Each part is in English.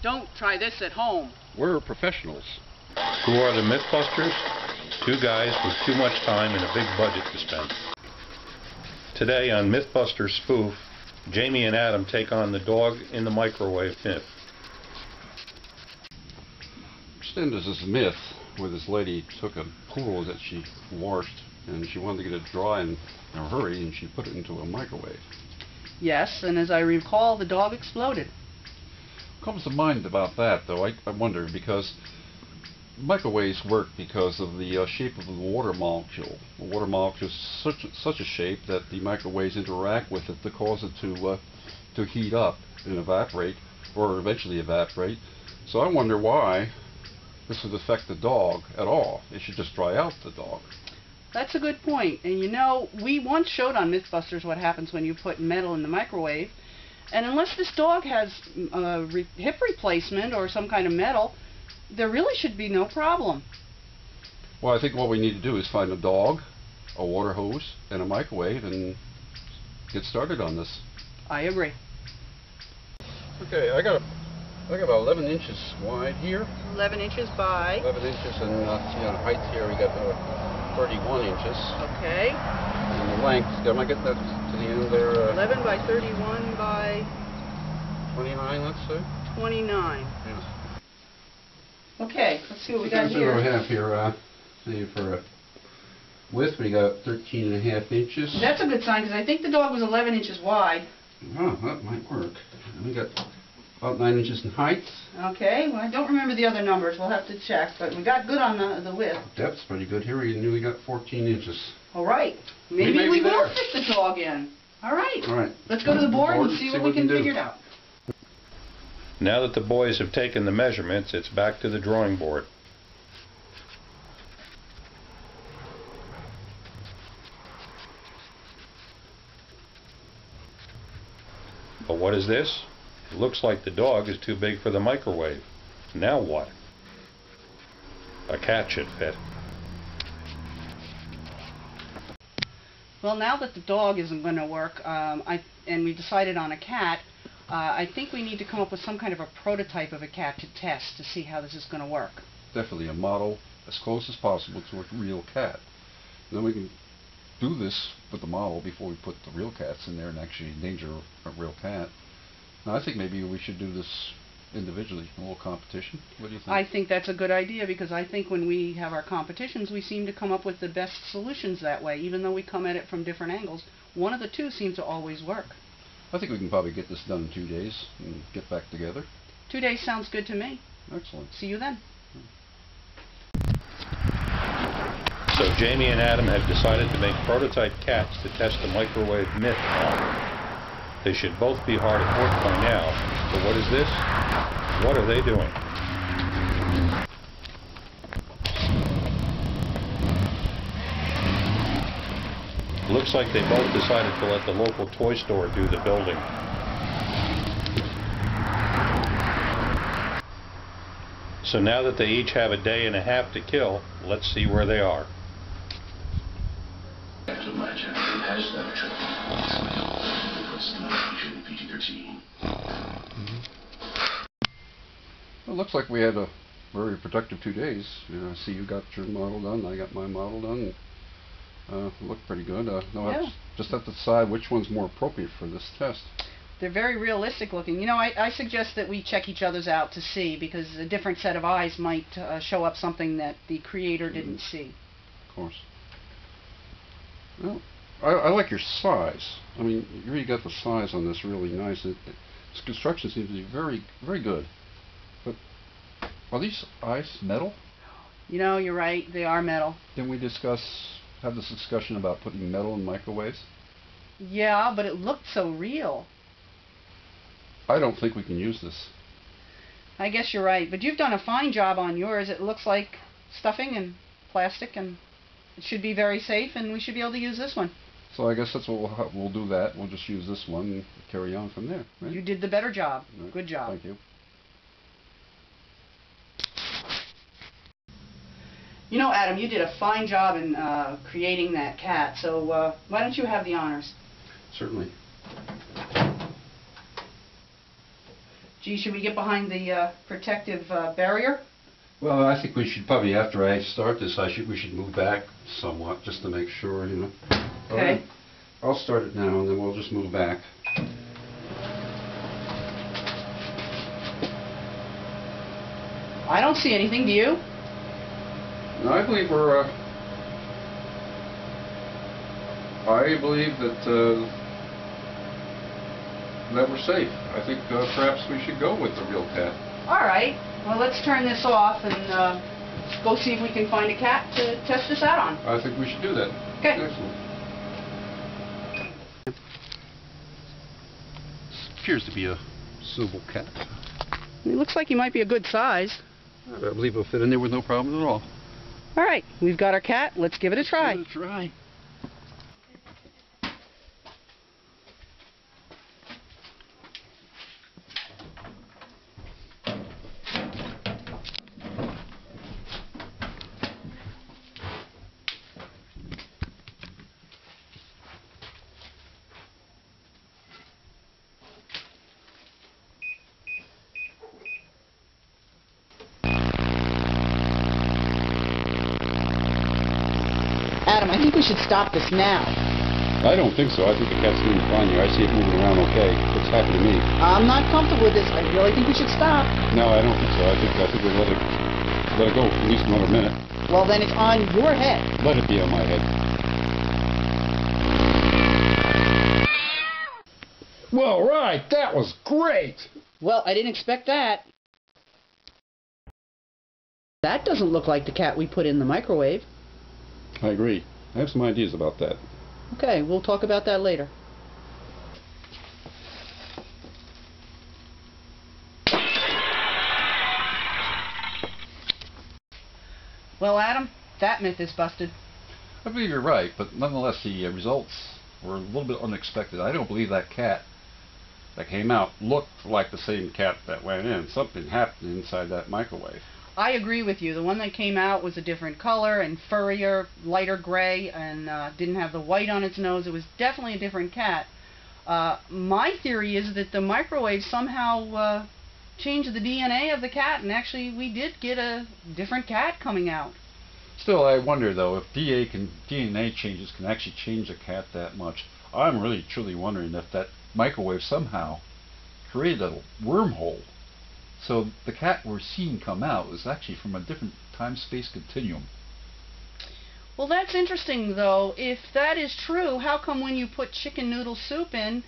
Don't try this at home. We're professionals. Who are the Mythbusters? Two guys with too much time and a big budget to spend. Today on Mythbusters Spoof, Jamie and Adam take on the dog in the microwave myth. There's this myth where this lady took a poodle that she washed and she wanted to get it dry in a hurry and she put it into a microwave. Yes, and as I recall, the dog exploded. Comes to mind about that, though, I wonder, because microwaves work because of the shape of the water molecule. The water molecule is such a shape that the microwaves interact with it to cause it to heat up and evaporate, or eventually evaporate. So I wonder why this would affect the dog at all. It should just dry out the dog. That's a good point. And you know, we once showed on Mythbusters what happens when you put metal in the microwave. And unless this dog has a hip replacement or some kind of metal, there really should be no problem. Well, I think what we need to do is find a dog, a water hose, and a microwave and get started on this. I agree. Okay, I got about 11 inches wide here. 11 inches by? 11 inches, and see on height here we got 31 inches. Okay. And the length, am I getting that to the end there? 11 by 31 by? 29, let's say. 29. Yes. Okay, let's see what we got here. We have here, see, for width, we got 13.5 inches. That's a good sign, because I think the dog was 11 inches wide. Oh, that might work. And we got about 9 inches in height. Okay, well, I don't remember the other numbers. We'll have to check, but we got good on the width. Depth's pretty good here. We nearly got 14 inches. All right. Maybe we will fit the dog in. All right. All right. Let's go to the board and see what we can figure out. Now that the boys have taken the measurements, it's back to the drawing board. But what is this? It looks like the dog is too big for the microwave. Now what? A cat should fit. Well, now that the dog isn't going to work, and we decided on a cat, I think we need to come up with some kind of a prototype of a cat to test to see how this is going to work. Definitely a model as close as possible to a real cat. And then we can do this with the model before we put the real cats in there and actually endanger a real cat. Now, I think maybe we should do this individually, a little competition. What do you think? I think that's a good idea, because I think when we have our competitions, we seem to come up with the best solutions that way, even though we come at it from different angles. One of the two seems to always work. I think we can probably get this done in 2 days and get back together. 2 days sounds good to me. Excellent. See you then. So Jamie and Adam have decided to make prototype cats to test the microwave myth on. They should both be hard at work by now, but what is this? What are they doing? Looks like they both decided to let the local toy store do the building. So now that they each have a day and a half to kill, let's see where they are. It looks like we had a very productive 2 days. I see you got your model done, I got my model done. Looked pretty good. Yeah. Just have to decide which one's more appropriate for this test. They're very realistic looking. You know, I suggest that we check each other's out to see, because a different set of eyes might show up something that the creator didn't see. Of course. Well, I like your size. I mean, you really got the size on this really nice. Its construction seems to be very, very good. But are these eyes metal? You know, you're right. They are metal. Didn't we have this discussion about putting metal in microwaves? Yeah, but it looked so real. I don't think we can use this. I guess you're right, but you've done a fine job on yours. It looks like stuffing and plastic, and it should be very safe, and we should be able to use this one. So I guess that's what we'll do that. We'll just use this one and carry on from there. Right? You did the better job. Right. Good job. Thank you. You know, Adam, you did a fine job in creating that cat, so why don't you have the honors? Certainly. Gee, should we get behind the protective barrier? Well, I think we should probably, after I start this, we should move back somewhat, just to make sure, you know. Okay. I'll start it now, and then we'll just move back. I don't see anything, do you? No, I believe that we're safe. I think perhaps we should go with the real cat. All right. Well, let's turn this off and go see if we can find a cat to test this out on. I think we should do that. Okay. Excellent. This appears to be a suitable cat. It looks like he might be a good size. I believe he'll fit in there with no problem at all. All right. We've got our cat. Let's give it a try. Give it a try. Adam, I think we should stop this now. I don't think so. I think the cat's doing fine here. I see it moving around okay. It's happy to me. I'm not comfortable with this. I really think we should stop. No, I don't think so. I think we'll let it go for at least another minute. Well, then it's on your head. Let it be on my head. Well, right, that was great. Well, I didn't expect that. That doesn't look like the cat we put in the microwave. I agree. I have some ideas about that. Okay, we'll talk about that later. Well, Adam, that myth is busted. I believe you're right, but nonetheless the results were a little bit unexpected. I don't believe that cat that came out looked like the same cat that went in. Something happened inside that microwave. I agree with you. The one that came out was a different color and furrier, lighter gray, and didn't have the white on its nose. It was definitely a different cat. My theory is that the microwave somehow changed the DNA of the cat, and actually we did get a different cat coming out. Still, I wonder though if DNA changes can actually change a cat that much. I'm really truly wondering if that microwave somehow created a wormhole. So the cat we're seeing come out is actually from a different time-space continuum. Well, that's interesting, though. If that is true, how come when you put chicken noodle soup in,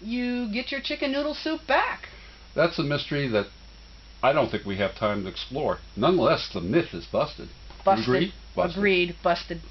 you get your chicken noodle soup back? That's a mystery that I don't think we have time to explore. Nonetheless, the myth is busted. Busted. You agree? Busted. Agreed. Busted.